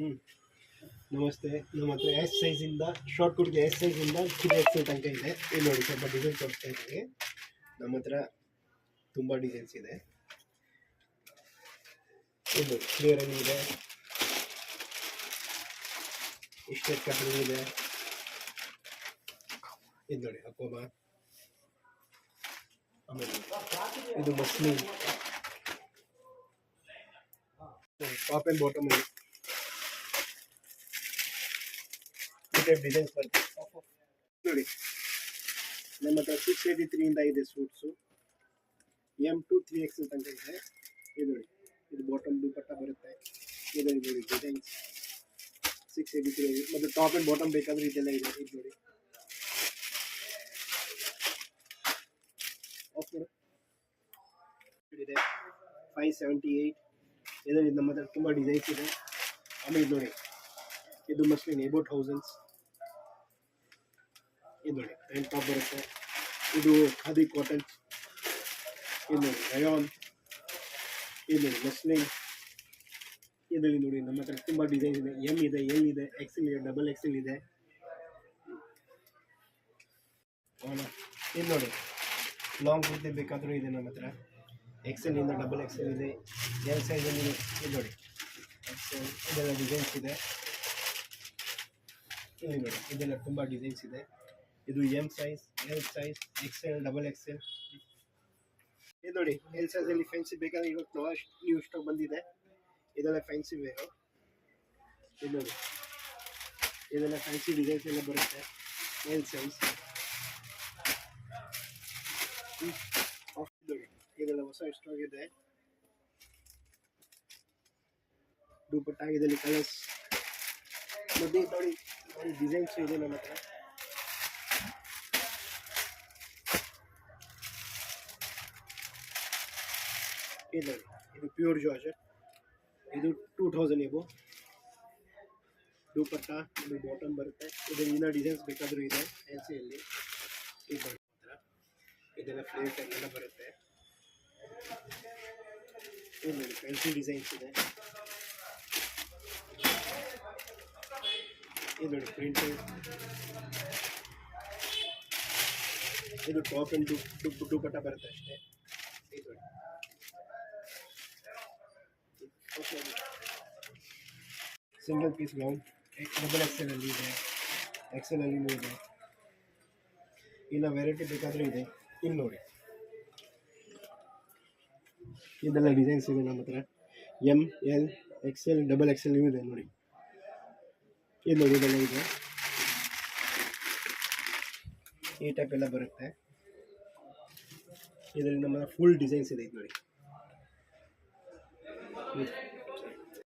ಹ್ಞೂ ನಮಸ್ತೆ. ನಮ್ಮ ಹತ್ರ ಎಸ್ ಸೈಜಿಂದ ಶಾರ್ಟ್ ಕುರ್ಗೆ ಎಸ್ ಸೈಜಿಂದ 3XL ತನಕ ಇದೆ. ಇಲ್ಲಿ ನೋಡಿ ಸ್ವಲ್ಪ ಡಿಸೈನ್ ತೋರಿಸ್ತಾ ಇದ್ದೀನಿ. ನಮ್ಮ ಹತ್ರ ತುಂಬ ಡಿಸೈನ್ಸ್ ಇದೆ. ಇದು ಕ್ಲಿಯರಲ್ಲಿ ಇದೆ, ಇಷ್ಟೇ ಕಟ್ರಿ ಇದೆ. ಇದು ನೋಡಿ ಅಕ್ಕೋಬ, ಆಮೇಲೆ ಇದು muslin top and bottom designs ಬರ್ತದೆ ನೋಡಿ. ನಮ್ಮ ಹತ್ರ 683 ಇಂದ ಇದೆ ಸೂಟ್ಸು. M2 3XL ತನಕ ಇದೆ. ಇದು ನೋಡಿ, ಇದು ಬಾಟಮ್ ದುಪಟ್ಟ ಬರುತ್ತೆ. ಇದು ನೋಡಿ ಡಿಸೈನ್ಸ್ 683 ಮತ್ತು ಟಾಪ್ ಆ್ಯಂಡ್ ಬಾಟಮ್ ಬೇಕಾದರೆ ಇದೆಲ್ಲ ಇದೆ. ಇದು ನೋಡಿ ಇದೆ 578. ಇದರಲ್ಲಿ ನಮ್ಮ ಹತ್ರ ತುಂಬ ಡಿಸೈನ್ಸ್ ಇದೆ. ಆಮೇಲೆ ಇದು ನೋಡಿ, ಇದು ಮಸ್ಲಿನ್ ಎಬೌಟ್ ಥೌಸಂಡ್ಸ್. ಇದು ನೋಡಿ ಪ್ಯಾಂಟ್ ಟಾಪ್ ಬರುತ್ತೆ. ಇದು ಖಾದಿ ಕಾಟನ್. ಇದು ನೋಡಿ ರಯಾನ್. ಇದು ನೋಡಿ ಮಸ್ಲಿನ್. ಇದರಲ್ಲಿ ನೋಡಿ ನಮ್ಮ ಹತ್ರ ತುಂಬ ಡಿಸೈನ್ ಇದೆ. M ಇದೆ, L ಇದೆ, XL ಇದೆ, XXL ಇದೆ. ಇದು ನೋಡಿ ಲಾಂಗ್ ಕುರ್ತಿ ಬೇಕಾದರೂ ಇದೆ ನಮ್ಮ ಹತ್ರ. XL ಇಂದ XXL ಇದೆ. L ಸೈಜಲ್ಲಿ ಇದು ನೋಡಿ XL. ಇದೆಲ್ಲ ಡಿಸೈನ್ಸ್ ಇದೆ. ಇಲ್ಲಿ ನೋಡಿ ಇದೆಲ್ಲ ತುಂಬ ಡಿಸೈನ್ಸ್ ಇದೆ. ಇದು M size, L size, XL, XXL. ಇದು ನೋಡಿ L ಸೈಜಲ್ಲಿ ಫ್ಯಾನ್ಸಿ ಬೇಕಾದ್ರೆ ಇವತ್ತು ನ್ಯೂ ಸ್ಟಾಕ್ ಬಂದಿದೆ. ಇದೆಲ್ಲ ಫ್ಯಾನ್ಸಿ ವೇರು. ಇದು ನೋಡಿ ಇದೆಲ್ಲ ಫ್ಯಾನ್ಸಿ ಡಿಸೈನ್ಸ್ ಎಲ್ಲ ಬರುತ್ತೆ. L size. ನೋಡಿ ಇದೆಲ್ಲ ಹೊಸ ಸ್ಟಾಕ್ ಇದೆ. ದುಪಟ್ಟ ಇದರಲ್ಲಿ ಕಲರ್ಸ್ ನೋಡಿ ನೋಡಿ ಡಿಸೈನ್ಸ್ ಇದೆ ನಮ್ಮ ಹತ್ರ. ಇದು ಇದು ಪ್ಯೂರ್ ಜಾರ್ಜೆಟ್. ಇದು 2000 ಎಬೋ. ದುಪಟ್ಟ ಇದು ಬಾಟಮ್ ಬರುತ್ತೆ. ಇದರಿಂದ ಡಿಸೈನ್ಸ್ ಬೇಕಾದರೂ ಇದೆ ಫ್ಯಾನ್ಸಿಯಲ್ಲಿ. ಇದು ಹತ್ರ ಇದೆಲ್ಲ ಫ್ಲೇರ್ ಟೈಪ್ ಎಲ್ಲ ಬರುತ್ತೆ. ಇದು ನೋಡಿ ಫ್ಯಾನ್ಸಿ ಡಿಸೈನ್ಸ್ ಇದೆ. ಇದು ನೋಡಿ ಪ್ರಿಂಟೆಡ್. ಇದು ಟಾಪ್ ಆ್ಯಂಡ್ ದುಪಟ್ಟ ಬರುತ್ತೆ ಅಷ್ಟೇ. ಇದು ನೋಡಿ ಸಿಂಗಲ್ ಪೀಸ್ ಗೌನ್ XXL ಅಲ್ಲಿ ಇದೆ, XL ಅಲ್ಲಿ ಇದೆ. ಇನ್ನು ವೆರೈಟಿ ಬೇಕಾದರೂ ಇದೆ. ಇಲ್ಲಿ ನೋಡಿ ಇದೆಲ್ಲ ಡಿಸೈನ್ಸ್ ಇದೆ ನಮ್ಮ ಹತ್ರ. M, L, XL, XXL ಇದೆ ನೋಡಿ. ಇದು ನೋಡಿ ಇದೆಲ್ಲ ಇದೆ. ಈ ಟೈಪ್ ಎಲ್ಲ ಬರುತ್ತೆ. ಇದರಲ್ಲಿ ನಮ್ಮ ಫುಲ್ ಡಿಸೈನ್ಸ್ ಇದೆ. ಇದು ನೋಡಿ